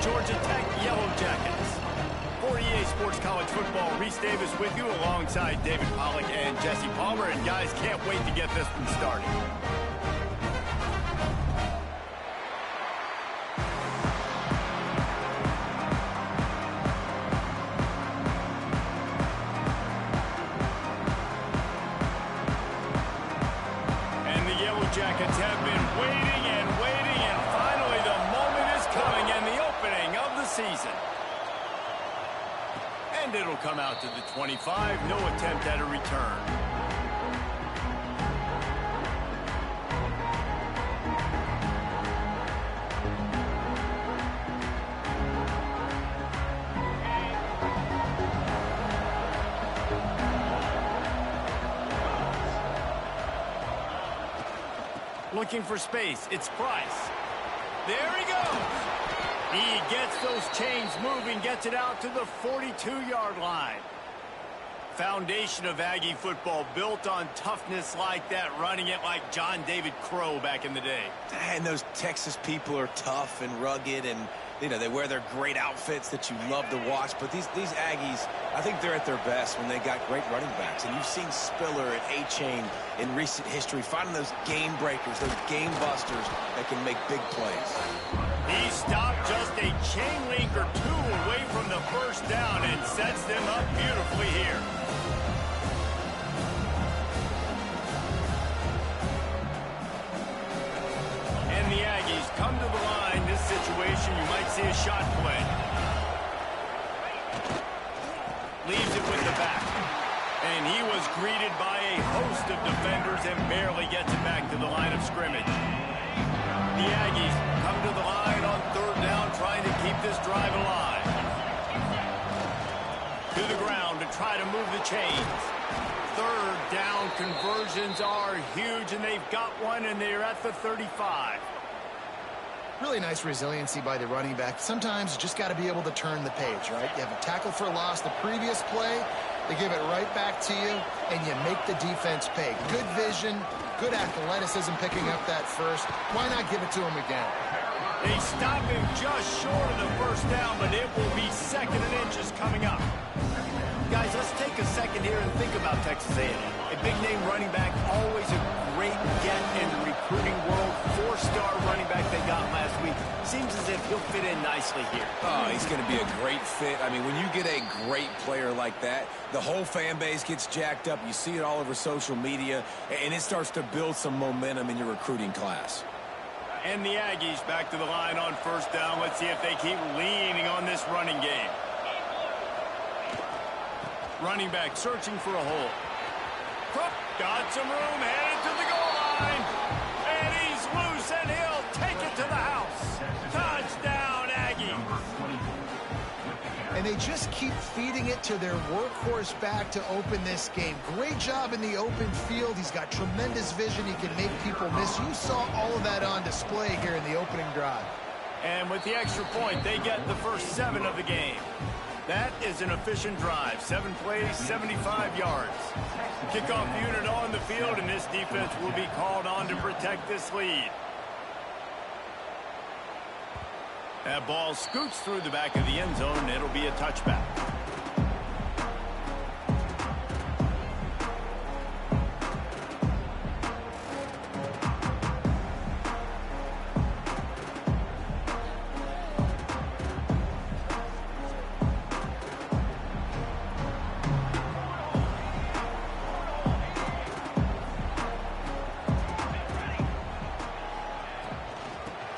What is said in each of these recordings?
Georgia Tech Yellow Jackets. For EA Sports College Football, Reese Davis with you alongside David Pollack and Jesse Palmer. And guys, can't wait to get this one started. Jackets have been waiting and waiting, and finally the moment is coming and the opening of the season. And it'll come out to the 25, no attempt at a return. Looking for space, it's Price. There he goes. He gets those chains moving, gets it out to the 42-yard line. Foundation of Aggie football built on toughness like that, running it like John David Crow back in the day. And those Texas people are tough and rugged, and you know, they wear their great outfits that you love to watch. But these Aggies, I think they're at their best when they got great running backs. And you've seen Spiller and A-Chain in recent history finding those game breakers, those game busters that can make big plays. He stopped just a chain link or two away from the first down and sets them up beautifully here. And the Aggies come to the line. This situation, you might see a shot play. Leaves it with the back. And he was greeted by a host of defenders and barely gets it back to the line of scrimmage. The Aggies come to the line on third down, trying to keep this drive alive. To the ground to try to move the chains. Third down conversions are huge, and they've got one, and they're at the 35. Really nice resiliency by the running back. Sometimes you just got to be able to turn the page, right? You have a tackle for loss the previous play, they give it right back to you, and you make the defense pay. Good vision, good athleticism picking up that first. Why not give it to him again? They stop him just short of the first down, but it will be second and inches coming up. Guys, let's take a second here and think about Texas A&M. A big-name running back, always a great get in the recruiting world. Four-star running back they got last week. Seems as if he'll fit in nicely here. Oh, he's going to be a great fit. I mean, when you get a great player like that, the whole fan base gets jacked up. You see it all over social media, and it starts to build some momentum in your recruiting class. And the Aggies back to the line on first down. Let's see if they keep leaning on this running game. Running back searching for a hole. Cook got some room, headed to the goal line. And he's loose, and he'll take it to the house. Touchdown, Aggie. And they just keep feeding it to their workhorse back to open this game. Great job in the open field. He's got tremendous vision. He can make people miss. You saw all of that on display here in the opening drive. And with the extra point, they get the first 7 of the game. That is an efficient drive. 7 plays, 75 yards. Kickoff unit on the field, and this defense will be called on to protect this lead. That ball scoots through the back of the end zone, and it'll be a touchback.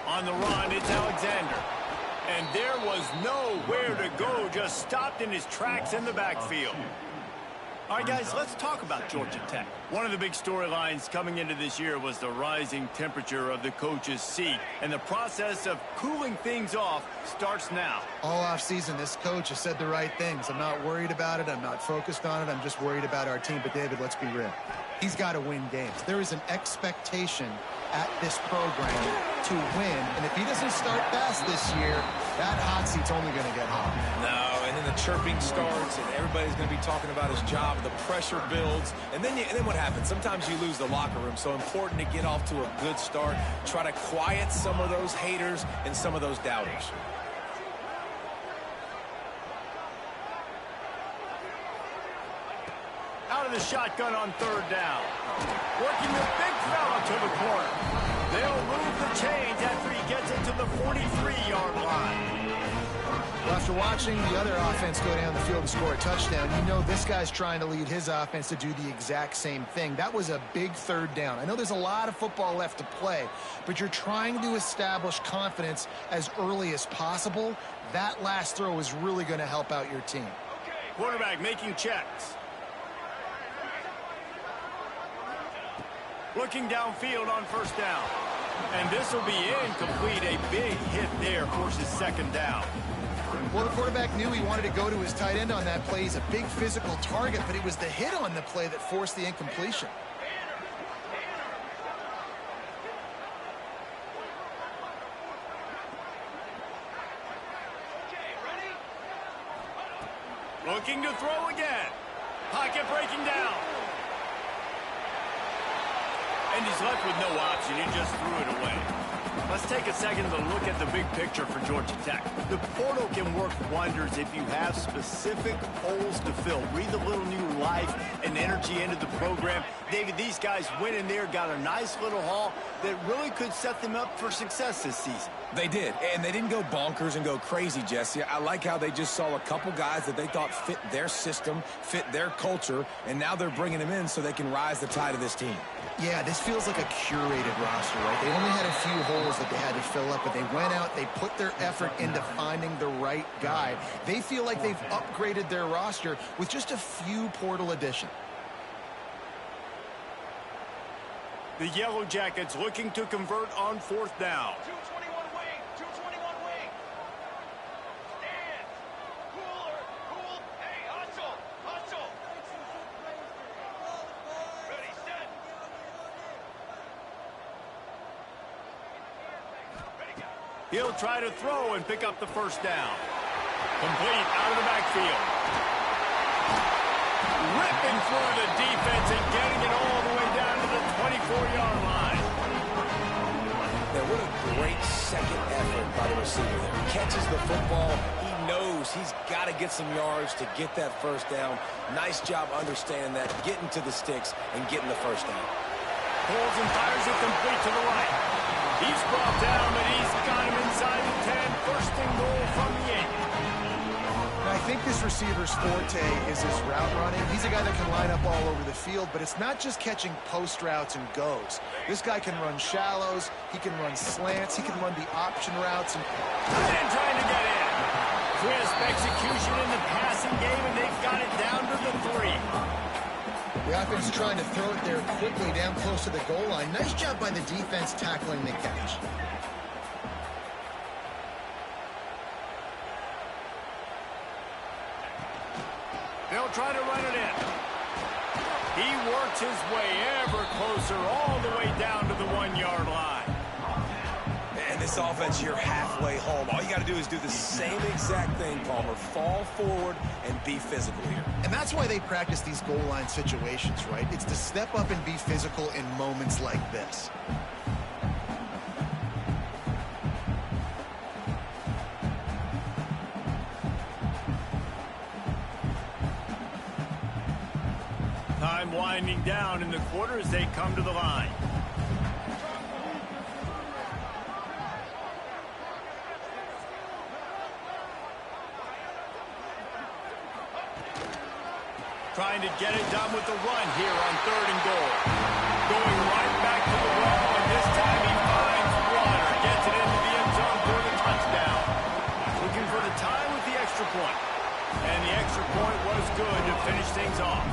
On the run, it's Alexander. And there was nowhere to go, just stopped in his tracks in the backfield. All right, guys, let's talk about Georgia Tech. One of the big storylines coming into this year was the rising temperature of the coach's seat. And the process of cooling things off starts now. All offseason, this coach has said the right things. I'm not worried about it. I'm not focused on it. I'm just worried about our team. But, David, let's be real. He's got to win games. There is an expectation at this program to win. And if he doesn't start fast this year, that hot seat's only going to get hot. No, and then the chirping starts, and everybody's going to be talking about his job. The pressure builds, and then what happens? Sometimes you lose the locker room. So important to get off to a good start. Try to quiet some of those haters and some of those doubters. the shotgun on third down. Working the big fella to the corner. They'll move the chains after he gets it to the 43-yard line. Well, after watching the other offense go down the field and score a touchdown, you know this guy's trying to lead his offense to do the exact same thing. That was a big third down. I know there's a lot of football left to play, but you're trying to establish confidence as early as possible. That last throw is really going to help out your team. Quarterback making checks. Looking downfield on first down. And this will be incomplete. A big hit there forces second down. Well, the quarterback knew he wanted to go to his tight end on that play. He's a big physical target, but it was the hit on the play that forced the incompletion. Looking to throw again. Pocket breaking down. And he's left with no option. He just threw it away. Let's take a second to look at the big picture for Georgia Tech. The portal can work wonders if you have specific holes to fill. Breathe a little new life and energy into the program. David, these guys went in there, got a nice little haul that really could set them up for success this season. They did, and they didn't go bonkers and go crazy, Jesse. I like how they just saw a couple guys that they thought fit their system, fit their culture, and now they're bringing them in so they can rise the tide of this team. Yeah, this feels like a curated roster, right? They only had a few holes that they had to fill up, but they went out, they put their effort into finding the right guy. They feel like they've upgraded their roster with just a few portal additions. The Yellow Jackets looking to convert on fourth down. 221 wing, 221 wing. Stand. Cool. Hey, hustle. Ready, set. Ready, go. He'll try to throw and pick up the first down. Complete out of the backfield. Ripping through the defense and getting it all the way down to the 24-yard line. Now, what a great second effort by the receiver there. He catches the football. He knows he's got to get some yards to get that first down. Nice job understanding that, getting to the sticks and getting the first down. Pulls and fires it complete to the right. He's brought down, but he's got him inside the 10. First and goal from the 8. I think this receiver's forte is his route running. He's a guy that can line up all over the field, but it's not just catching post routes and goes. This guy can run shallows, he can run slants, he can run the option routes. And trying to get in. Crisp execution in the passing game, and they've got it down to the 3. The offense is trying to throw it there quickly down close to the goal line. Nice job by the defense tackling the catch. They'll try to run it in. He works his way ever closer all the way down to the 1-yard line. And this offense, you're halfway home. All you got to do is do the same exact thing, Palmer. Fall forward and be physical here. And that's why they practice these goal line situations, right? It's to step up and be physical in moments like this. Time winding down in the quarter as they come to the line. Trying to get it done with the run here on third and goal. Going right back to the well, and this time he finds Water. Gets it into the end zone for the touchdown. Looking for the tie with the extra point. And the extra point was good to finish things off.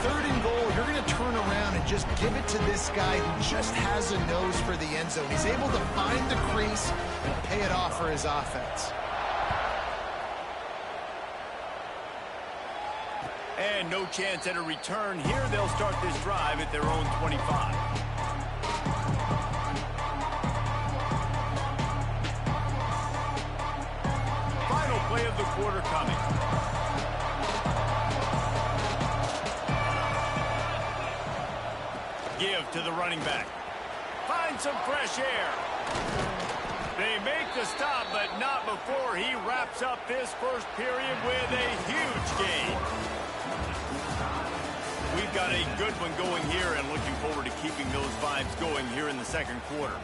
Third and goal, you're going to turn around and just give it to this guy who just has a nose for the end zone. He's able to find the crease and pay it off for his offense. And no chance at a return here. They'll start this drive at their own 25. Final play of the quarter coming. Give to the running back. Find some fresh air. They make the stop, but not before he wraps up this first period with a huge gain. We've got a good one going here and looking forward to keeping those vibes going here in the second quarter.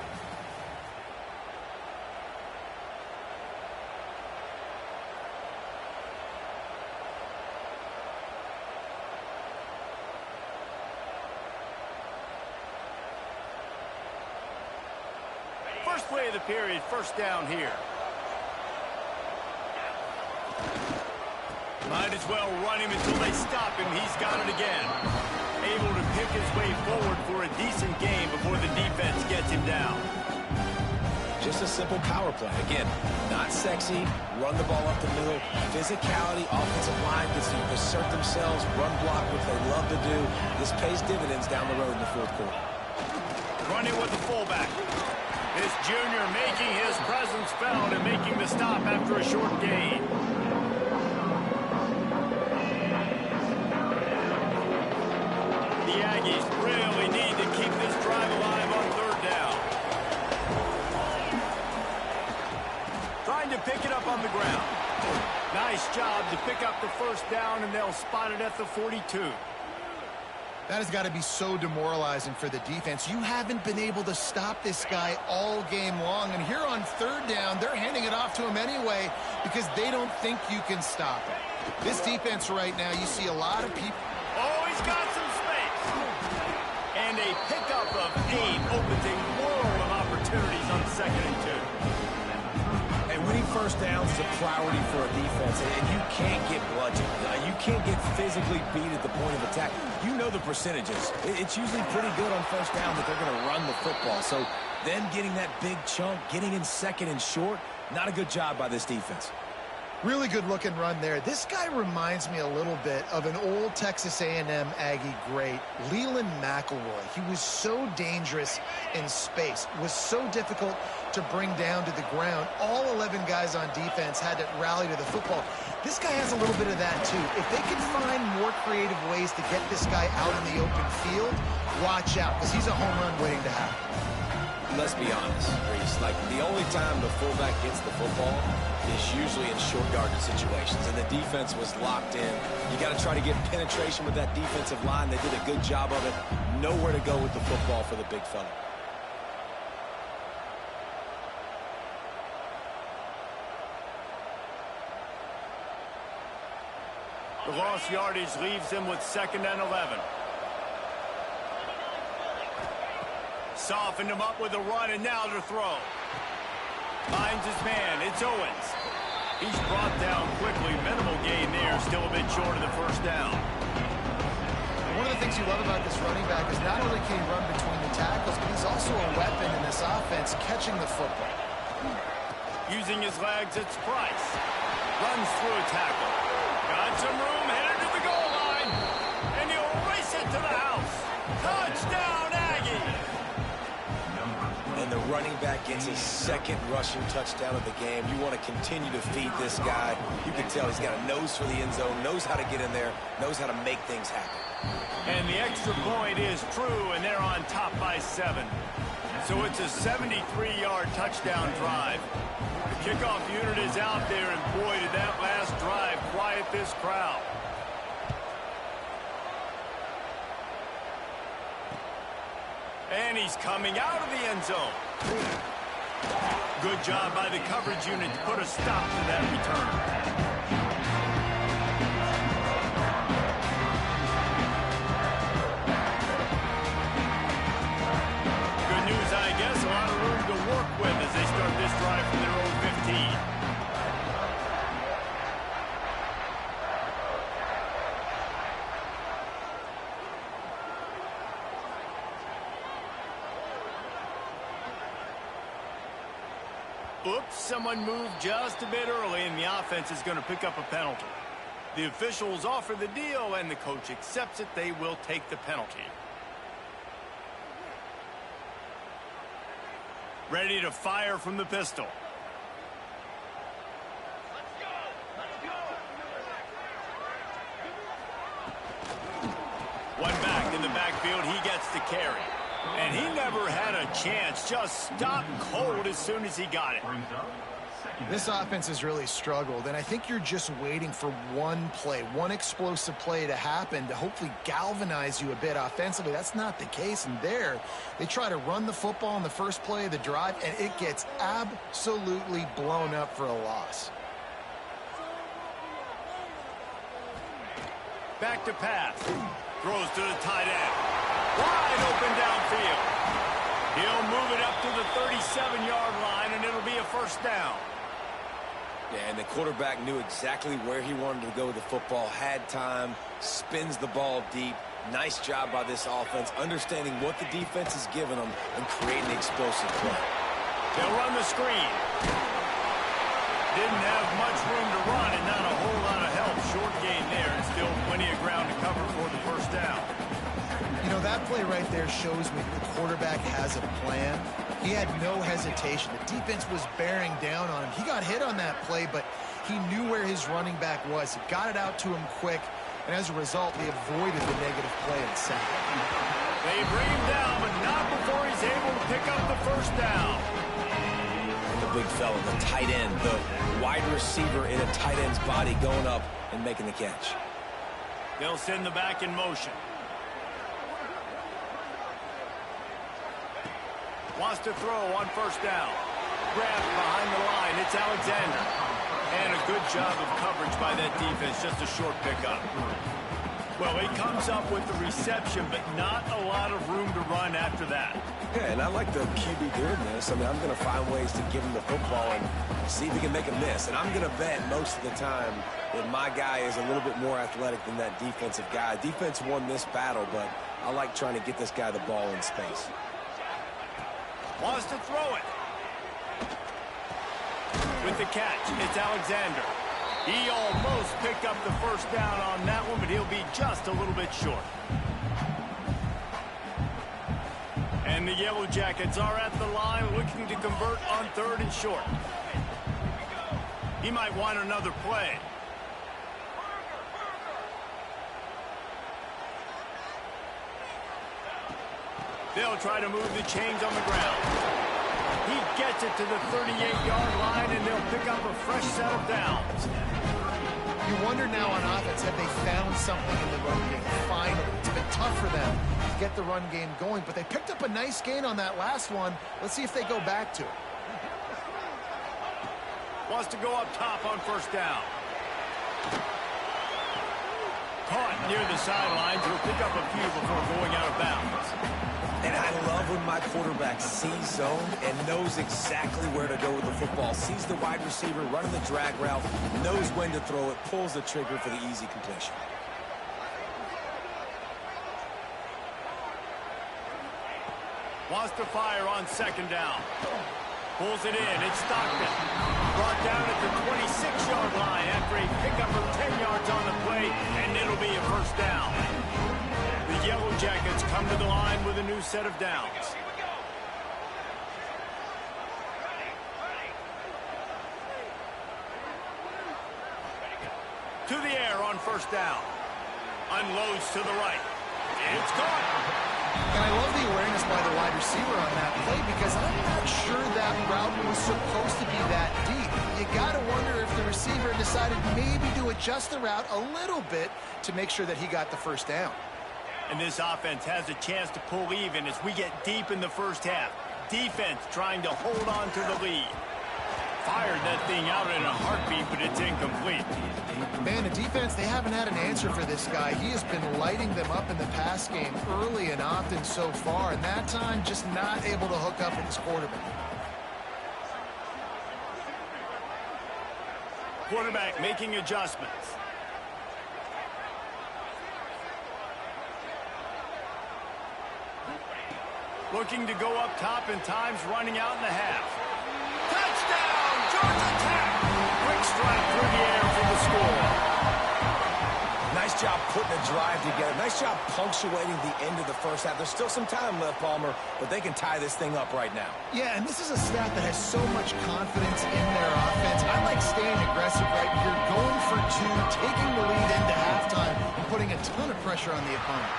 First play of the period, first down here. Might as well run him until they stop him. He's got it again. Able to pick his way forward for a decent game before the defense gets him down. Just a simple power play. Again, not sexy, run the ball up the middle. Physicality, offensive line gets to assert themselves, run block, which they love to do. This pays dividends down the road in the fourth quarter. Running with the fullback. This junior making his presence felt and making the stop after a short gain. The Aggies really need to keep this drive alive on third down. Trying to pick it up on the ground. Nice job to pick up the first down, and they'll spot it at the 42. That has got to be so demoralizing for the defense. You haven't been able to stop this guy all game long. And here on third down, they're handing it off to him anyway because they don't think you can stop him. This defense right now, you see a lot of people. Oh, he's got some space. And a pickup of 8 opens a world of opportunities on 2nd and 2. And winning first downs is a priority for a defense, and you can't get bludgeoned. You can't get physically beat at the point of attack. You know the percentages. It's usually pretty good on first down that they're going to run the football. So then getting that big chunk, getting in 2nd and short, not a good job by this defense. Really good looking run there. This guy reminds me a little bit of an old Texas A&M Aggie great, Leland McElroy. He was so dangerous in space, was so difficult to bring down to the ground. All 11 guys on defense had to rally to the football. This guy has a little bit of that too. If they can find more creative ways to get this guy out in the open field, watch out, because he's a home run waiting to happen. Let's be honest, Reese. Like, the only time the fullback gets the football is usually in short yardage situations, and the defense was locked in. You got to try to get penetration with that defensive line. They did a good job of it. Nowhere to go with the football for the big fella. The lost yardage leaves him with 2nd and 11. Softened him up with a run, and now to throw. Finds his man. It's Owens. He's brought down quickly. Minimal gain there. Still a bit short of the first down. One of the things you love about this running back is not only can he run between the tackles, but he's also a weapon in this offense, catching the football. Using his legs, it's Price. Runs through a tackle. Got some room, headed to the goal line. And he'll race it to the house. Touchdown, Aggie! And the running back gets his 2nd rushing touchdown of the game. You want to continue to feed this guy. You can tell he's got a nose for the end zone, knows how to get in there, knows how to make things happen. And the extra point is true, and they're on top by 7. So it's a 73-yard touchdown drive. The kickoff unit is out there, and boy, did that last drive quiet this crowd. And he's coming out of the end zone. Good job by the coverage unit to put a stop to that return. Work with as they start this drive from their own 15. Oops, someone moved just a bit early, and the offense is going to pick up a penalty. The officials offer the deal, and the coach accepts it. They will take the penalty. Ready to fire from the pistol. Let's go! Let's go! One back in the backfield. He gets the carry. And he never had a chance. Just stopped cold as soon as he got it. This offense has really struggled, and I think you're just waiting for one play, one explosive play to happen to hopefully galvanize you a bit offensively. That's not the case, and there, they try to run the football in the first play of the drive, and it gets absolutely blown up for a loss. Back to pass. Throws to the tight end. Wide open downfield. He'll move it up to the 37-yard line, and it'll be a first down. Yeah, and the quarterback knew exactly where he wanted to go with the football, had time, spins the ball deep. Nice job by this offense, understanding what the defense is giving them and creating the explosive play. They'll run the screen. Didn't have much room to run and not a whole lot of help. Short gain there and still plenty of ground to cover for the first down. You know, that play right there shows me the quarterback has a plan. He had no hesitation. The defense was bearing down on him. He got hit on that play, but he knew where his running back was. He got it out to him quick, and as a result, he avoided the negative play and sack. They bring him down, but not before he's able to pick up the first down. The big fella, the tight end, the wide receiver in a tight end's body going up and making the catch. They'll send the back in motion. Wants to throw on first down. Grabbed behind the line. It's Alexander. And a good job of coverage by that defense. Just a short pickup. Well, he comes up with the reception, but not a lot of room to run after that. Yeah, and I like the QB doing this. I mean, I'm going to find ways to give him the football and see if he can make a miss. And I'm going to bet most of the time that my guy is a little bit more athletic than that defensive guy. Defense won this battle, but I like trying to get this guy the ball in space. Wants to throw it. With the catch, it's Alexander. He almost picked up the first down on that one, but he'll be just a little bit short. And the Yellow Jackets are at the line looking to convert on 3rd and short. He might want another play. They'll try to move the chains on the ground. He gets it to the 38-yard line, and they'll pick up a fresh set of downs. You wonder now on offense, have they found something in the run game? Finally. It's been tough for them to get the run game going, but they picked up a nice gain on that last one. Let's see if they go back to it. Wants to go up top on first down. Caught near the sidelines. He'll pick up a few before going out of bounds. And I love when my quarterback sees zone and knows exactly where to go with the football. Sees the wide receiver running the drag route, knows when to throw it, pulls the trigger for the easy completion. Wants to fire on 2nd down. Pulls it in. It's Stockton. Brought down at the 26-yard line after a pickup of 10 yards on the play, and it'll be a first down. The Yellow Jackets come to the line with a new set of downs. To the air on first down. Unloads to the right. It's caught. And I love the awareness by the wide receiver on that play because I'm not sure that route was supposed to be that deep. You got to wonder if the receiver decided maybe to adjust the route a little bit to make sure that he got the first down. And this offense has a chance to pull even as we get deep in the first half. Defense trying to hold on to the lead. Fired that thing out in a heartbeat, but it's incomplete. Man, the defense, they haven't had an answer for this guy. He has been lighting them up in the pass game early and often so far, and that time just not able to hook up with his quarterback. Quarterback making adjustments. Looking to go up top, and time's running out in the half. Touchdown, Georgia Tech! Quick strike through the air for the score. Nice job putting a drive together. Nice job punctuating the end of the first half. There's still some time left, Palmer, but they can tie this thing up right now. Yeah, and this is a staff that has so much confidence in their offense. I like staying aggressive right here, going for two, taking the lead into halftime, and putting a ton of pressure on the opponent.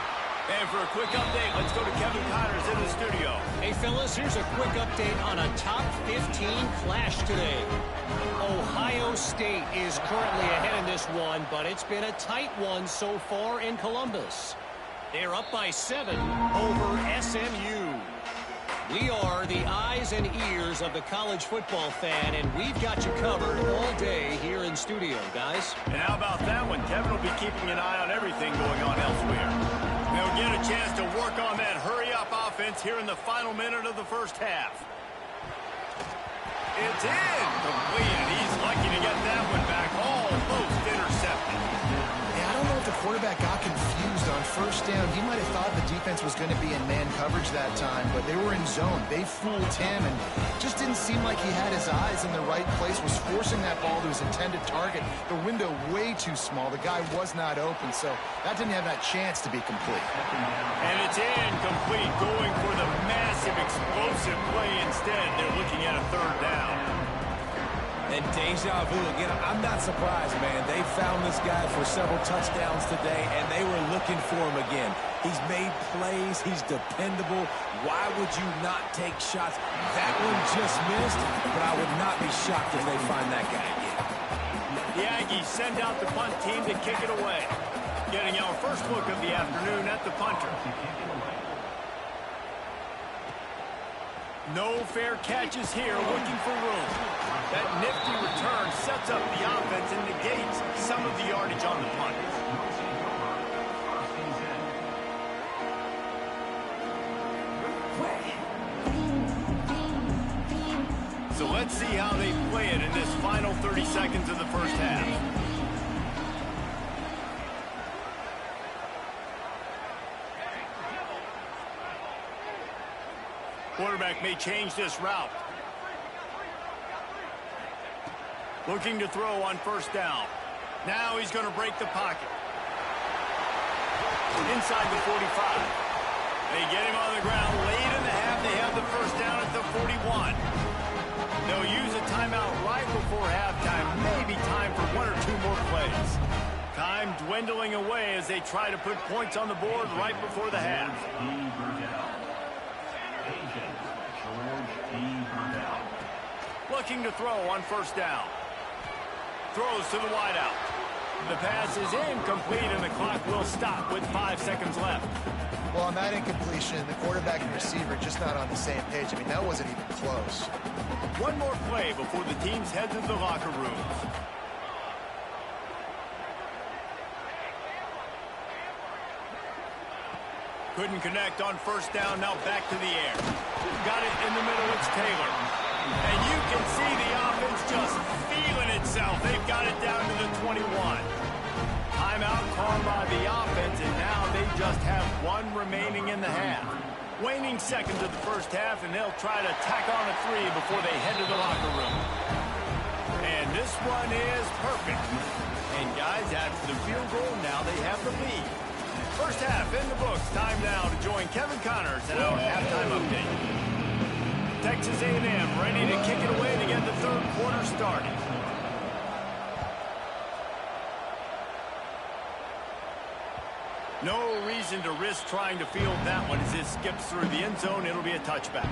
And for a quick update, let's go to Kevin Connors in the studio. Hey, fellas, here's a quick update on a top 15 clash today. State is currently ahead in this one, but it's been a tight one so far in Columbus. They're up by 7 over SMU. We are the eyes and ears of the college football fan, and we've got you covered all day here in studio, guys. And how about that one? Kevin will be keeping an eye on everything going on elsewhere. They'll get a chance to work on that hurry-up offense here in the final minute of the first half. It's incomplete. He's lucky to get that one back. Almost intercepted. Yeah, I don't know if the quarterback got confused on first down. He might have thought the defense was going to be in man coverage that time, but they were in zone. They fooled him, and just didn't seem like he had his eyes in the right place, was forcing that ball to his intended target. The window way too small. The guy was not open, so that didn't have that chance to be complete. And it's incomplete, going for the massive, explosive play instead. They're looking at a third down. And deja vu again. I'm not surprised, man. They found this guy for several touchdowns today, and they were looking for him again. He's made plays. He's dependable. Why would you not take shots? That one just missed, but I would not be shocked if they find that guy again. The Aggies send out the punt team to kick it away. Getting our first look of the afternoon at the punter. No fair catches here, looking for room. That nifty return sets up the offense and negates some of the yardage on the punt. So let's see how they play it in this final 30 seconds of the first half. Quarterback may change this route. Looking to throw on first down. Now he's going to break the pocket. Inside the 45. They get him on the ground late in the half. They have the first down at the 41. They'll use a timeout right before halftime. Maybe time for one or two more plays. Time dwindling away as they try to put points on the board right before the half. Looking to throw on first down. Throws to the wideout. The pass is incomplete, and the clock will stop with 5 seconds left. Well, on that incompletion, the quarterback and receiver just not on the same page. I mean, that wasn't even close. One more play before the teams head to the locker rooms. Couldn't connect on first down. Now back to the air. Got it in the middle. It's Taylor. And you can see the offense just feeling itself. They've got it down to the 21. Timeout called by the offense, and now they just have one remaining in the half. Waning seconds of the first half, and they'll try to tack on a 3 before they head to the locker room. And this one is perfect. And guys, after the field goal, now they have the lead. First half in the books. Time now to join Kevin Connors in our halftime update. Texas A&M ready to kick it away to get the third quarter started. No reason to risk trying to field that one as it skips through the end zone. It'll be a touchback.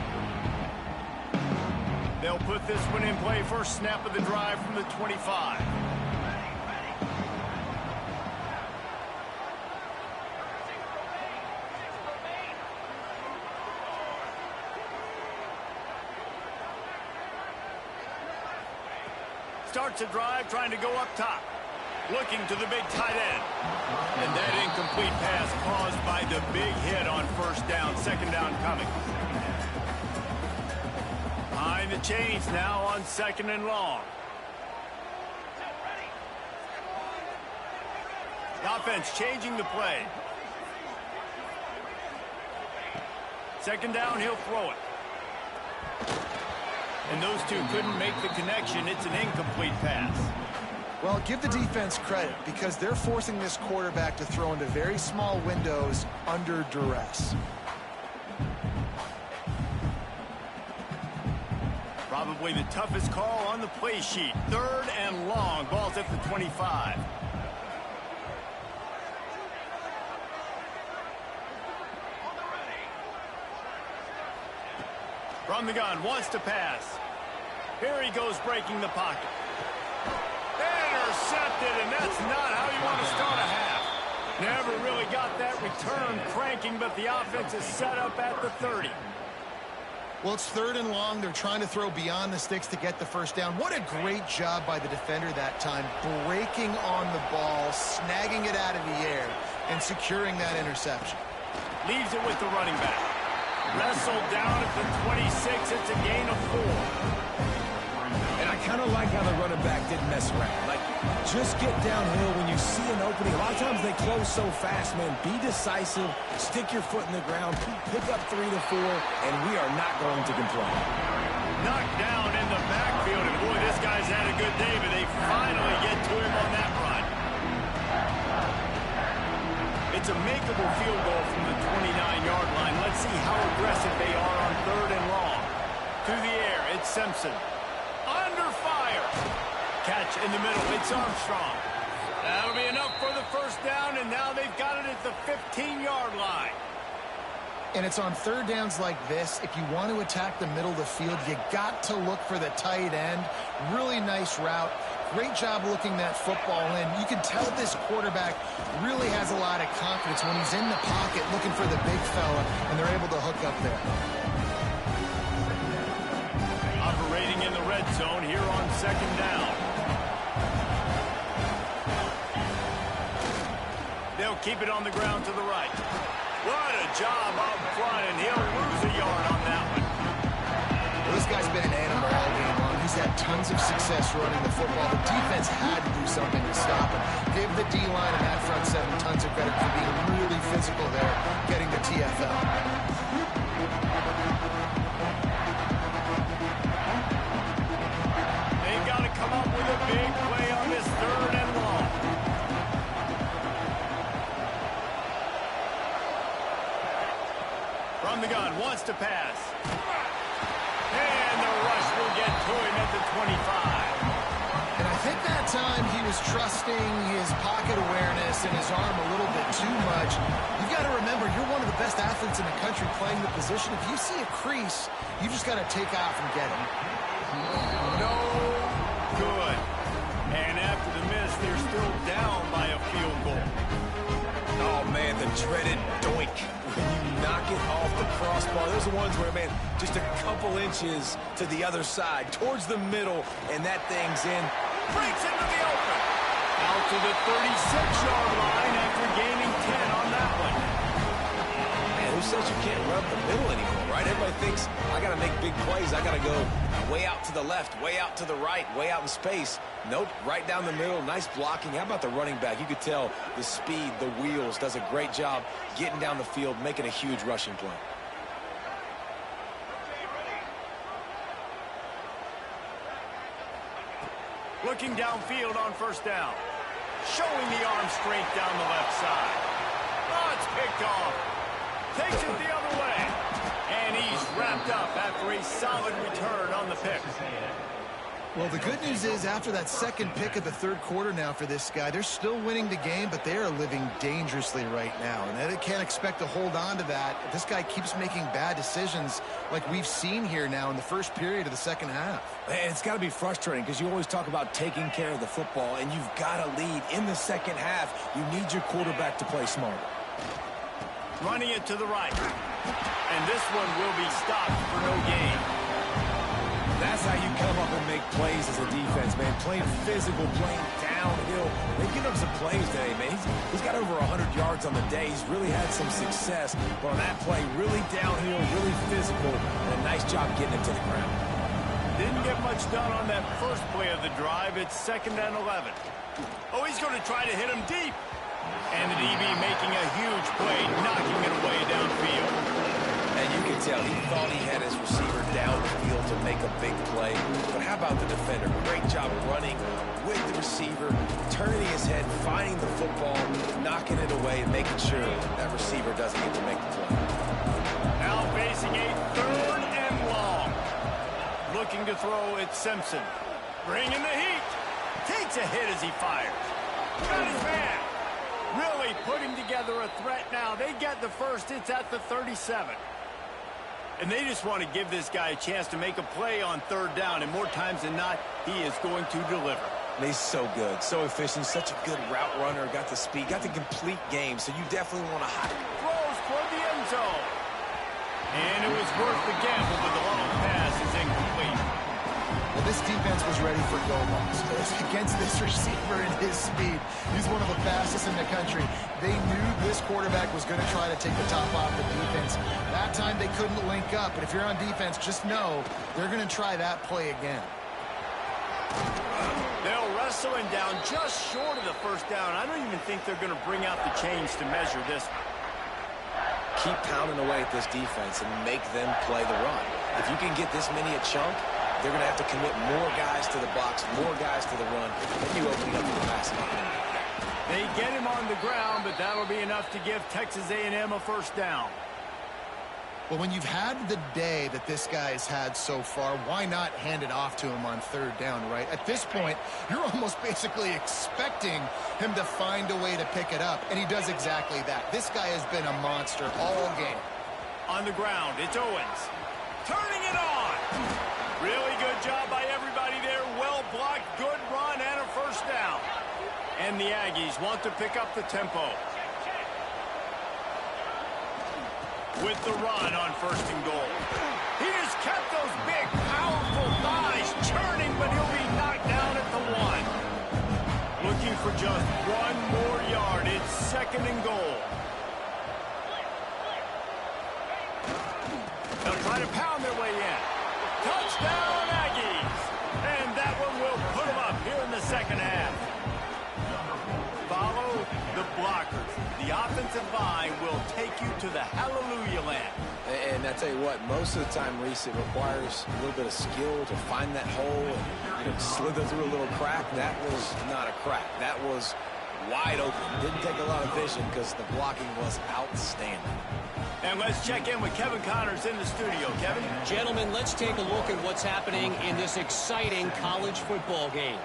They'll put this one in play. First snap of the drive from the 25. Starts a drive, trying to go up top. Looking to the big tight end. And that incomplete pass caused by the big hit on first down. Second down coming. Behind the chains now on second and long. The offense changing the play. Second down, he'll throw it. And those two couldn't make the connection. It's an incomplete pass. Well, give the defense credit because they're forcing this quarterback to throw into very small windows under duress. Probably the toughest call on the play sheet. Third and long. Ball's at the 25. From the gun, wants to pass. Here he goes breaking the pocket. intercepted, and that's not how you want to start a half. Never really got that return cranking, but the offense is set up at the 30. Well, it's 3rd and long. They're trying to throw beyond the sticks to get the first down. What a great job by the defender that time, breaking on the ball, snagging it out of the air, and securing that interception. Leaves it with the running back. Wrestled down at the 26. It's a gain of 4. And I kind of like how the running back didn't mess around. Like, just get downhill when you see an opening. A lot of times they close so fast, man. Be decisive, stick your foot in the ground, pick up 3 to 4, and we are not going to complain. Knocked down in the backfield, and boy, this guy's had a good day, but they finally get to him on that run. It's a makeable field goal from the 29-yard line. Let's see how aggressive they are on 3rd and long. To the air, it's Simpson. Under fire. Catch in the middle. It's Armstrong. That'll be enough for the first down, and now they've got it at the 15-yard line. And it's on 3rd downs like this. If you want to attack the middle of the field, you got to look for the tight end. Really nice route. Great job looking that football in. You can tell this quarterback really has a lot of confidence when he's in the pocket looking for the big fella, and they're able to hook up there. Operating in the red zone here on 2nd down. They'll keep it on the ground to the right. What a job up front, and he'll lose a yard on that one. Well, this guy's been an animal all game long. He's had tons of success running the football. The defense had to do something to stop him. Give the D-line and that front 7 tons of credit for being really physical there, getting the TFL. They've got to come up with a big play on this 3rd and long. From the gun, wants to pass. And the rush will get to him at the 25. And I think that time he was trusting his pocket awareness and his arm a little bit too much. You've got to remember, you're one of the best athletes in the country playing the position. If you see a crease, you just got to take off and get him. No good. And after the miss, they're still down by a field goal. Oh, man, the dreaded doink. When you knock it off the crossbar, those are ones where, man, just a couple inches to the other side, towards the middle, and that thing's in. Breaks into the open. Out to the 36-yard line after gaining 10 on that one. Man, who says you can't rub the middle anymore, right? Everybody thinks, I got to make big plays. I got to go way out to the left, way out to the right, way out in space. Nope, right down the middle. Nice blocking. How about the running back? You could tell the speed, the wheels, does a great job getting down the field, making a huge rushing play. Looking downfield on 1st down. Showing the arm strength down the left side. Oh, it's picked off. Takes it the other way. And he's wrapped up after a solid return on the pick. Well, the good news is after that second pick of the 3rd quarter now for this guy, they're still winning the game, but they are living dangerously right now. And they can't expect to hold on to that if this guy keeps making bad decisions like we've seen here now in the first period of the second half. And it's got to be frustrating because you always talk about taking care of the football, and you've got to lead in the second half. You need your quarterback to play smarter. Running it to the right. And this one will be stopped for no gain. That's how you come up and make plays as a defense, man. Playing physical, playing downhill. They've given up some plays today, man. He's got over 100 yards on the day. He's really had some success. But on that play, really downhill, really physical, and a nice job getting it to the ground. Didn't get much done on that first play of the drive. It's 2nd and 11. Oh, he's going to try to hit him deep. And the DB making a huge play, knocking it away downfield. And you can tell he thought he had his receiver down the field to make a big play. But how about the defender? Great job running with the receiver, turning his head, finding the football, knocking it away, and making sure that receiver doesn't get to make the play. Now facing a 3rd and long. Looking to throw, it's Simpson. Bringing the heat. Takes a hit as he fires. Got his man. Really putting together a threat now. They get the first. It's at the 37. And they just want to give this guy a chance to make a play on 3rd down. And more times than not, he is going to deliver. And he's so good, so efficient, such a good route runner, got the speed, got the complete game, so you definitely want to hide. Throws toward the end zone. And it was worth the gamble, but the long pass is incomplete. Well, this defense was ready for go balls against this receiver and his speed. He's one of the fastest in the country. They knew this quarterback was going to try to take the top off the defense. That time they couldn't link up, but if you're on defense, just know they're going to try that play again. They'll wrestle him down just short of the first down. I don't even think they're going to bring out the chains to measure this. Keep pounding away at this defense and make them play the run. If you can get this many a chunk, they're going to have to commit more guys to the box, more guys to the run, and you opening up the passing game. They get him on the ground, but that'll be enough to give Texas A&M a first down. Well, when you've had the day that this guy's had so far, why not hand it off to him on third down, right? At this point, you're almost basically expecting him to find a way to pick it up, and he does exactly that. This guy has been a monster all game. On the ground, it's Owens. Turning it on. Really good job by everybody there. Well blocked, good run, and a first down. And the Aggies want to pick up the tempo. With the run on first and goal. He has kept those big, powerful thighs churning, but he'll be knocked down at the 1. Looking for just one more yard. It's second and goal. They'll try to pound their way in. Touchdown, Aggies! And that one will put them up here in the second half. Follow the blockers. The offensive line will take you to the hallelujah land. And I tell you what, most of the time, Reese, it requires a little bit of skill to find that hole and slither through a little crack. That was not a crack. That was wide open. Didn't take a lot of vision because the blocking was outstanding. And let's check in with Kevin Connors in the studio. Kevin? Gentlemen, let's take a look at what's happening in this exciting college football game.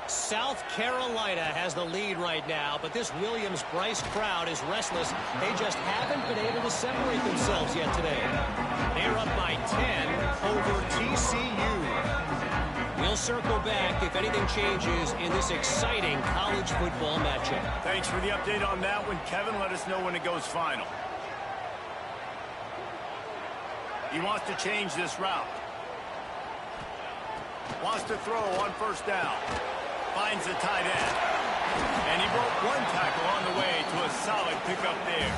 South Carolina has the lead right now, but this Williams-Brice crowd is restless. They just haven't been able to separate themselves yet today. They're up by 10 over TCU. We'll circle back if anything changes in this exciting college football matchup. Thanks for the update on that one, Kevin. Let us know when it goes final. He wants to change this route. Wants to throw on first down. Finds the tight end. And he broke one tackle on the way to a solid pickup there.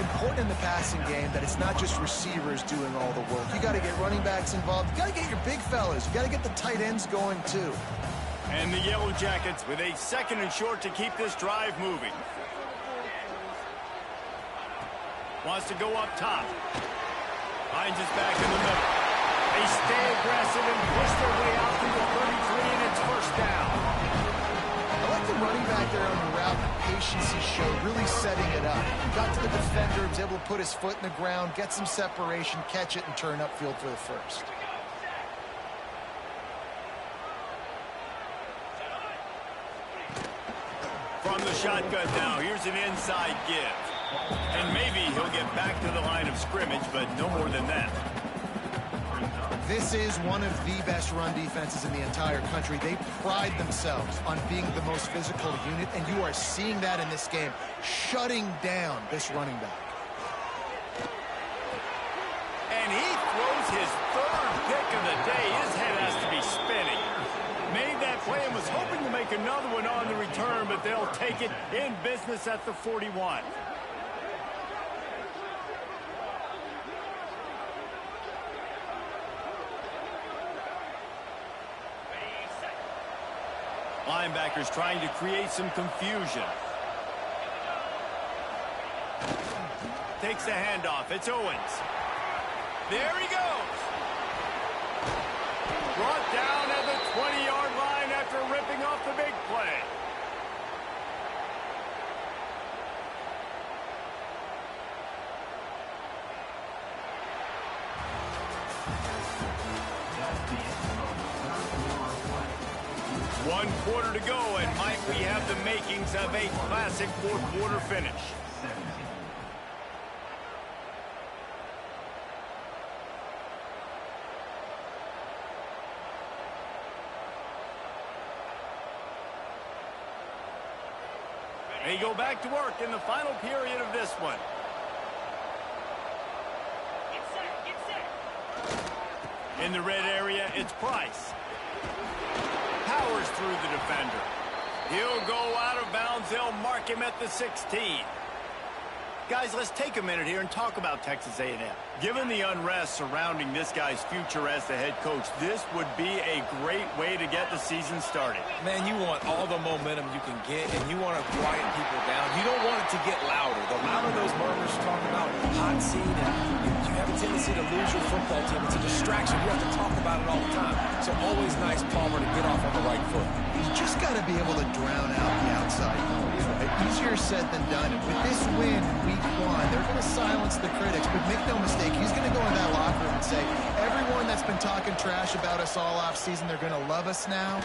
Important in the passing game that it's not just receivers doing all the work. You got to get running backs involved. You got to get your big fellas. You got to get the tight ends going too. And the Yellow Jackets with a second and short to keep this drive moving. Wants to go up top. Finds his back in the middle. They stay aggressive and push their way out to the 33, and it's first down. I like the running back there on the route, the patience he showed, really setting it up. Got to the defender, was able to put his foot in the ground, get some separation, catch it, and turn upfield for the first. From the shotgun now, here's an inside give. And maybe he'll get back to the line of scrimmage, but no more than that. This is one of the best run defenses in the entire country. They pride themselves on being the most physical unit, and you are seeing that in this game, shutting down this running back. And he throws his third pick of the day. His head has to be spinning. Made that play and was hoping to make another one on the return, but they'll take it in business at the 41. Linebackers trying to create some confusion. Takes the handoff. It's Owens. There he goes. Brought down at the 20-yard line after ripping off the big play. One quarter to go, and might we have the makings of a classic fourth-quarter finish. They go back to work in the final period of this one. Get set. In the red area, it's Price. Powers through the defender. He'll go out of bounds. They'll mark him at the 16. Guys, let's take a minute here and talk about Texas A&M. Given the unrest surrounding this guy's future as the head coach, this would be a great way to get the season started. Man, you want all the momentum you can get, and you want to quiet people down. You don't want it to get louder. The louder those murmurs talk about hot seat, and you have a tendency to lose your football team. It's a distraction. You have to talk about it all the time. So always nice, Palmer, to get off on the right foot. You just got to be able to drown out the outside noise, right? Easier said than done. And with this win, week one, they're going to silence the critics. But make no mistake, he's going to go in that locker room and say, everyone that's been talking trash about us all off season, they're going to love us now.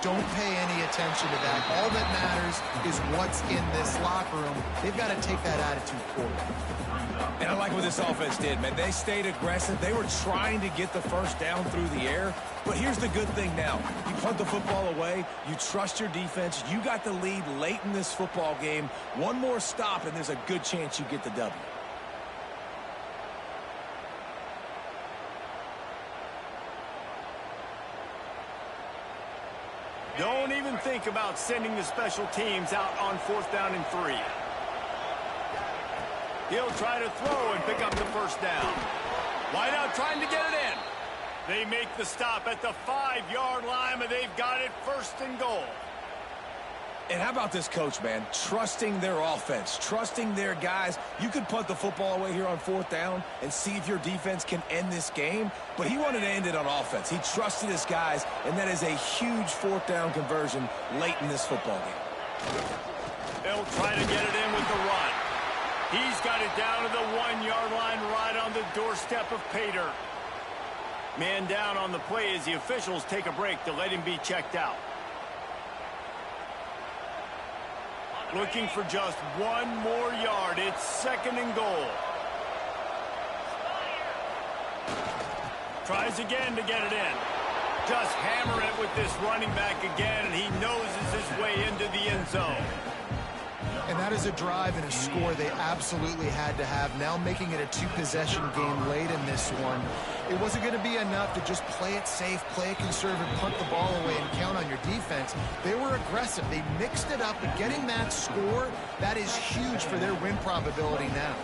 Don't pay any attention to that. All that matters is what's in this locker room. They've got to take that attitude forward. And I like what this offense did, man. They stayed aggressive. They were trying to get the first down through the air. But here's the good thing now. You punt the football away. You trust your defense. You got the lead late in this football game. One more stop, and there's a good chance you get the W. Don't even think about sending the special teams out on 4th down and 3. He'll try to throw and pick up the first down. Wideout trying to get it in. They make the stop at the 5-yard line, but they've got it 1st and goal. And how about this coach, man? Trusting their offense, trusting their guys. You could punt the football away here on 4th down and see if your defense can end this game, but he wanted to end it on offense. He trusted his guys, and that is a huge 4th down conversion late in this football game. They'll try to get it in with the run. He's got it down to the 1-yard line right on the doorstep of Pater. Man down on the play as the officials take a break to let him be checked out. Looking for just 1 more yard. It's 2nd and goal. Tries again to get it in. Just hammer it with this running back again, and he noses his way into the end zone. And that is a drive and a score they absolutely had to have. Now making it a 2-possession game late in this one. It wasn't going to be enough to just play it safe, play it conservative, punt the ball away, and count on your defense. They were aggressive. They mixed it up, but getting that score, that is huge for their win probability now.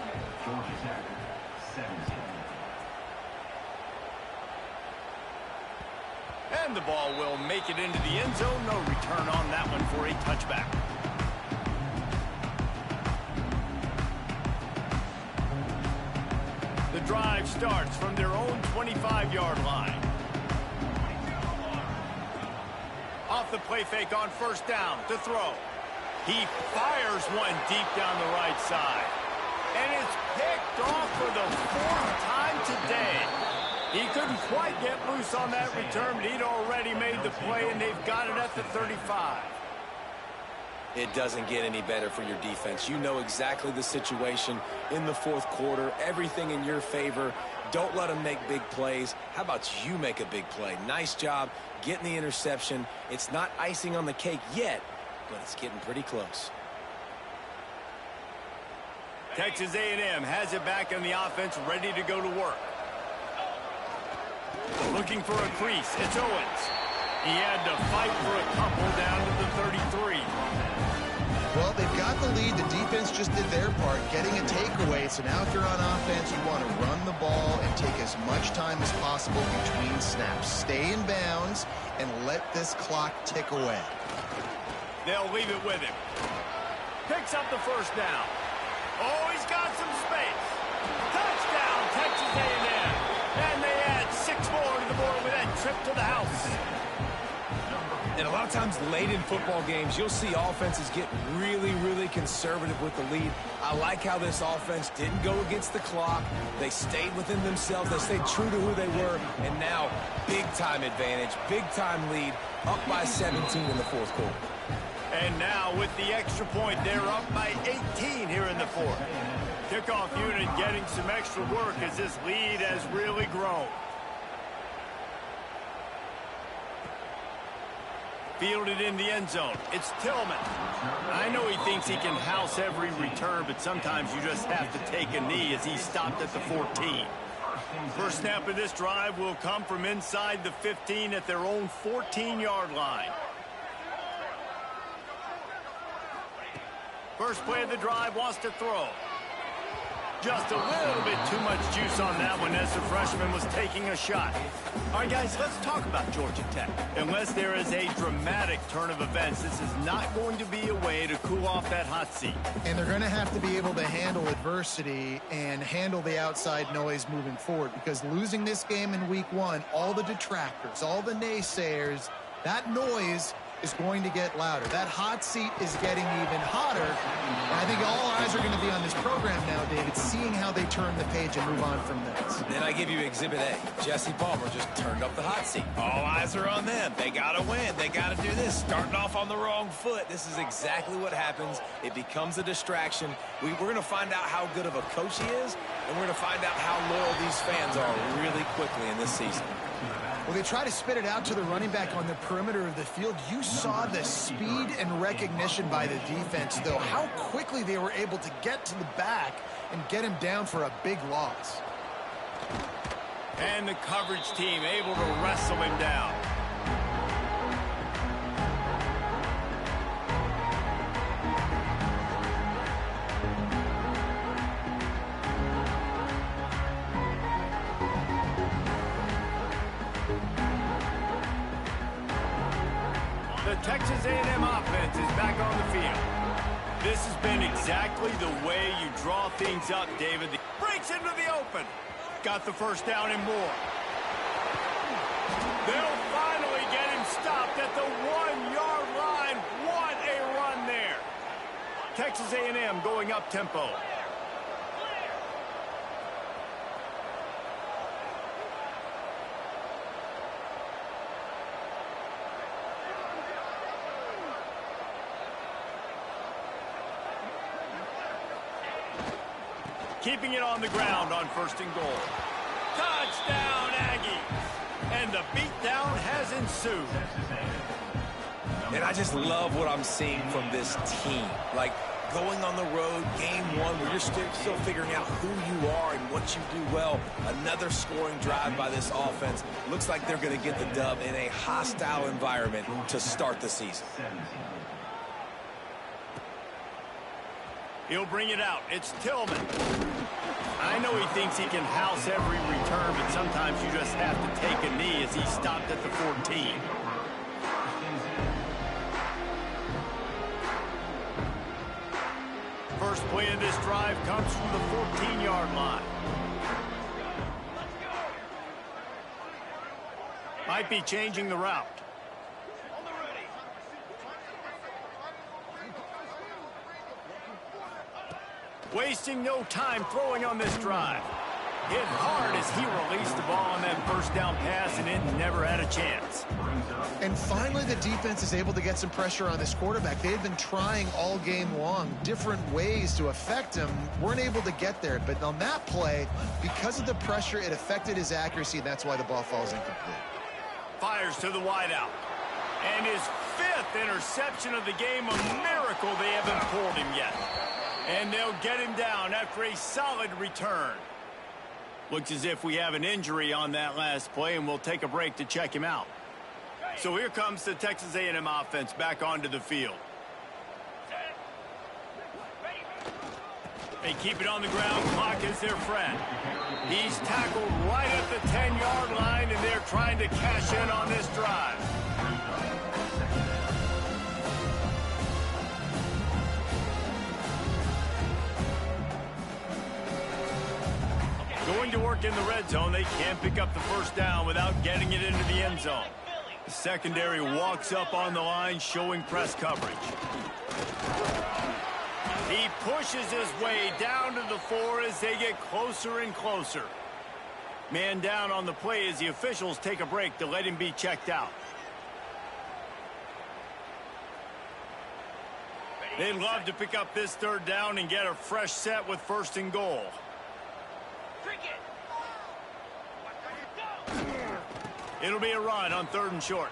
And the ball will make it into the end zone. No return on that one for a touchback. The drive starts from their own 25-yard line. Off the play fake on 1st down to throw. He fires one deep down the right side. And it's picked off for the 4th time today. He couldn't quite get loose on that return, but he'd already made the play, and they've got it at the 35. It doesn't get any better for your defense. You know exactly the situation in the 4th quarter. Everything in your favor. Don't let them make big plays. How about you make a big play? Nice job getting the interception. It's not icing on the cake yet, but it's getting pretty close. Texas A&M has it back in the offense, ready to go to work. Looking for a crease. It's Owens. He had to fight for a couple down to the 33. Well, they've got the lead. The defense just did their part, getting a takeaway. So now if you're on offense, you want to run the ball and take as much time as possible between snaps. Stay in bounds and let this clock tick away. They'll leave it with him. Picks up the 1st down. Oh, he's got some space. Touchdown, Texas A&M. And they add 6 more to the board with that trip to the house. And a lot of times late in football games, you'll see offenses get really, really conservative with the lead. I like how this offense didn't go against the clock. They stayed within themselves. They stayed true to who they were. And now, big-time advantage, big-time lead, up by 17 in the 4th quarter. And now with the extra point, they're up by 18 here in the 4th. Kickoff unit getting some extra work as this lead has really grown. Fielded in the end zone. It's Tillman. I know he thinks he can house every return, but sometimes you just have to take a knee as he stopped at the 14. First snap of this drive will come from inside the 15 at their own 14-yard line. First play of the drive, wants to throw. Just a little bit too much juice on that one as the freshman was taking a shot. All right, guys, let's talk about Georgia Tech. Unless there is a dramatic turn of events, this is not going to be a way to cool off that hot seat. And they're going to have to be able to handle adversity and handle the outside noise moving forward, because losing this game in week 1, all the detractors, all the naysayers, that noise is going to get louder. That hot seat is getting even hotter. And I think all eyes are going to be on this program now, David, seeing how they turn the page and move on from this. Then I give you Exhibit A. Jesse Palmer just turned up the hot seat. All eyes are on them. They got to win. They got to do this. Starting off on the wrong foot. This is exactly what happens. It becomes a distraction. We're going to find out how good of a coach he is, and we're going to find out how loyal these fans are really quickly in this season. Well, they try to spit it out to the running back on the perimeter of the field. You saw the speed and recognition by the defense, though, how quickly they were able to get to the back and get him down for a big loss. And the coverage team able to wrestle him down. The Texas A&M offense is back on the field. This has been exactly the way you draw things up, David. Breaks into the open. Got the first down and more. They'll finally get him stopped at the 1-yard line. What a run there. Texas A&M going up tempo. Keeping it on the ground on 1st and goal. Touchdown, Aggies! And the beatdown has ensued. And I just love what I'm seeing from this team. Like, going on the road, game 1, where you're still figuring out who you are and what you do well. Another scoring drive by this offense. Looks like they're going to get the dub in a hostile environment to start the season. He'll bring it out. It's Tillman. I know he thinks he can house every return, but sometimes you just have to take a knee as he stopped at the 14. First play of this drive comes from the 14-yard line. Might be changing the route. Wasting no time throwing on this drive. Hit hard as he released the ball on that first down pass, and it never had a chance. And finally, the defense is able to get some pressure on this quarterback. They had been trying all game long different ways to affect him. Weren't able to get there. But on that play, because of the pressure, it affected his accuracy, and that's why the ball falls incomplete. Fires to the wideout. And his 5th interception of the game. A miracle they haven't pulled him yet. And they'll get him down after a solid return. Looks as if we have an injury on that last play, and we'll take a break to check him out. So here comes the Texas A&M offense back onto the field. They keep it on the ground. Clock is their friend. He's tackled right at the 10-yard line, and they're trying to cash in on this drive. Going to work in the red zone. They can't pick up the first down without getting it into the end zone. The secondary walks up on the line, showing press coverage. He pushes his way down to the 4 as they get closer and closer. Man down on the play as the officials take a break to let him be checked out. They'd love to pick up this 3rd down and get a fresh set with 1st and goal. It'll be a run on 3rd and short.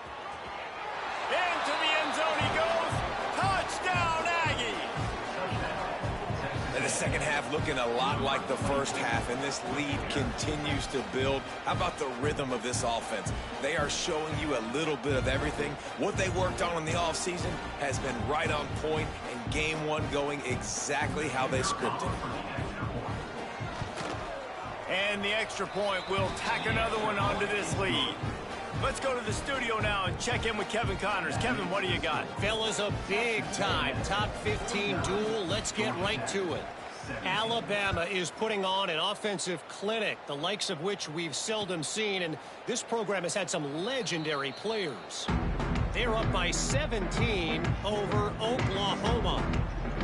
Into the second half looking a lot like the first half, and this lead continues to build. How about the rhythm of this offense? They are showing you a little bit of everything. What they worked on in the offseason has been right on point, and game one going exactly how they scripted. And the extra point will tack another one onto this lead. Let's go to the studio now and check in with Kevin Connors. Kevin, what do you got? Fellas, a big-time top 15 duel. Let's get right to it. Alabama is putting on an offensive clinic, the likes of which we've seldom seen, and this program has had some legendary players. They're up by 17 over Oklahoma.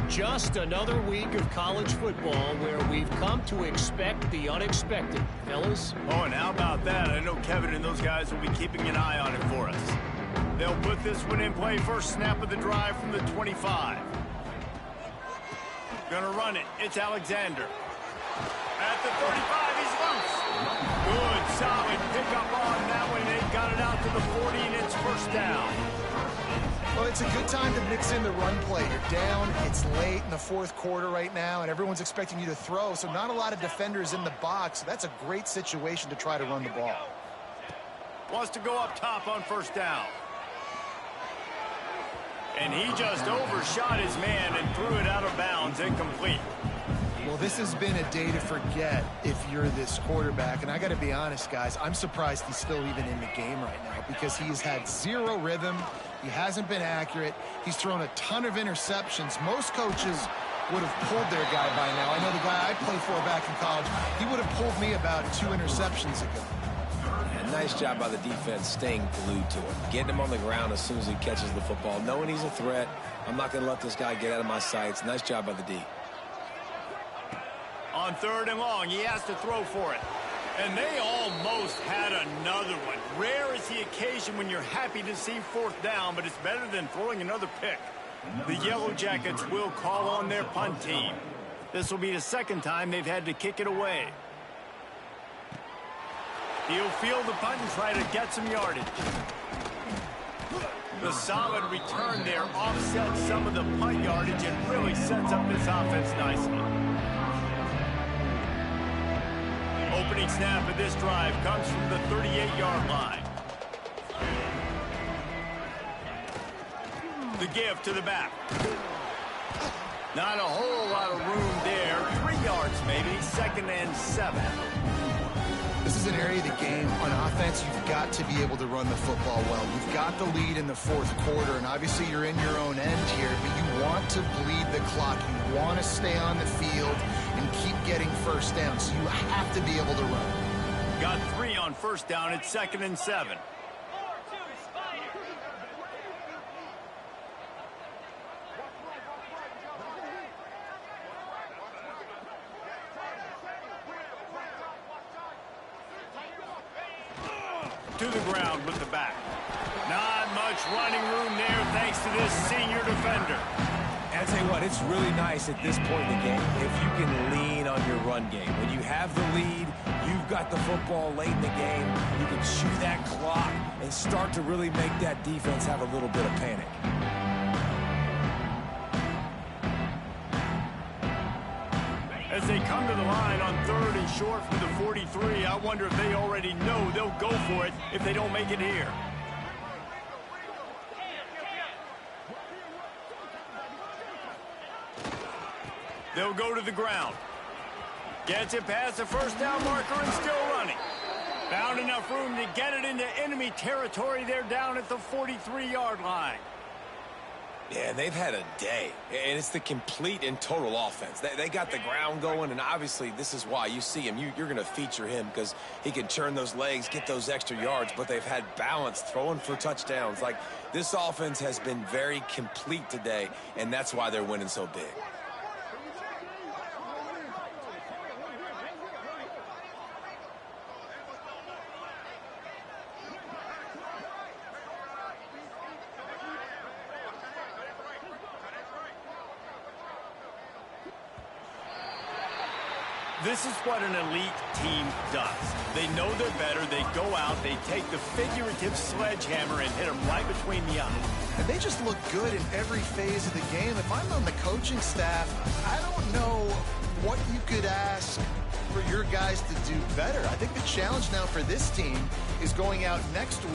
Just another week of college football where we've come to expect the unexpected. Fellas? Oh, and how about that? I know Kevin and those guys will be keeping an eye on it for us. They'll put this one in play. First snap of the drive from the 25. Gonna run it. It's Alexander. At the 35, he's loose. Good, solid pickup on that one. They got it out to the 40, and it's first down. Well, it's a good time to mix in the run play. You're down, it's late in the fourth quarter right now, and everyone's expecting you to throw, so not a lot of defenders in the box. So that's a great situation to try to run the ball. Wants to go up top on first down. And he just overshot his man and threw it out of bounds, incomplete. Well, this has been a day to forget if you're this quarterback. And I got to be honest, guys, I'm surprised he's still even in the game right now because he's had zero rhythm. He hasn't been accurate. He's thrown a ton of interceptions. Most coaches would have pulled their guy by now. I know the guy I played for back in college, he would have pulled me about 2 interceptions ago. Yeah, nice job by the defense staying glued to him, getting him on the ground as soon as he catches the football, knowing he's a threat. I'm not going to let this guy get out of my sights. Nice job by the D. On third and long, he has to throw for it. And they almost had another one. Rare is the occasion when you're happy to see fourth down, but it's better than throwing another pick. The Yellow Jackets will call on their punt team. This will be the second time they've had to kick it away. He'll field the punt and try to get some yardage. The solid return there offsets some of the punt yardage and really sets up this offense nicely. Opening snap of this drive comes from the 38-yard line. The give to the back. Not a whole lot of room there. 3 yards maybe, 2nd and 7. This is an area of the game. On offense, you've got to be able to run the football well. You've got the lead in the fourth quarter, and obviously you're in your own end here, but you want to bleed the clock. You want to stay on the field and keep getting first down, so you have to be able to run. Got 3 on first down. It's 2nd and 7. To the ground with the back. Not much running room there thanks to this senior defender. And I tell you what, it's really nice at this point in the game if you can lean on your run game. When you have the lead, you've got the football late in the game, you can chew that clock and start to really make that defense have a little bit of panic. As they come to the line on 3rd and short from the 43, I wonder if they already know they'll go for it if they don't make it here. They'll go to the ground. Gets it past the first down marker and still running. Found enough room to get it into enemy territory. They're down at the 43-yard line. Yeah, they've had a day, and it's the complete and total offense. They got the ground going, and obviously this is why you see him. You're going to feature him because he can churn those legs, get those extra yards, but they've had balance throwing for touchdowns. Like, this offense has been very complete today, and that's why they're winning so big. This is what an elite team does. They know they're better. They go out, they take the figurative sledgehammer and hit them right between the eyes. And they just look good in every phase of the game. If I'm on the coaching staff, I don't know what you could ask for your guys to do better. I think the challenge now for this team is going out next week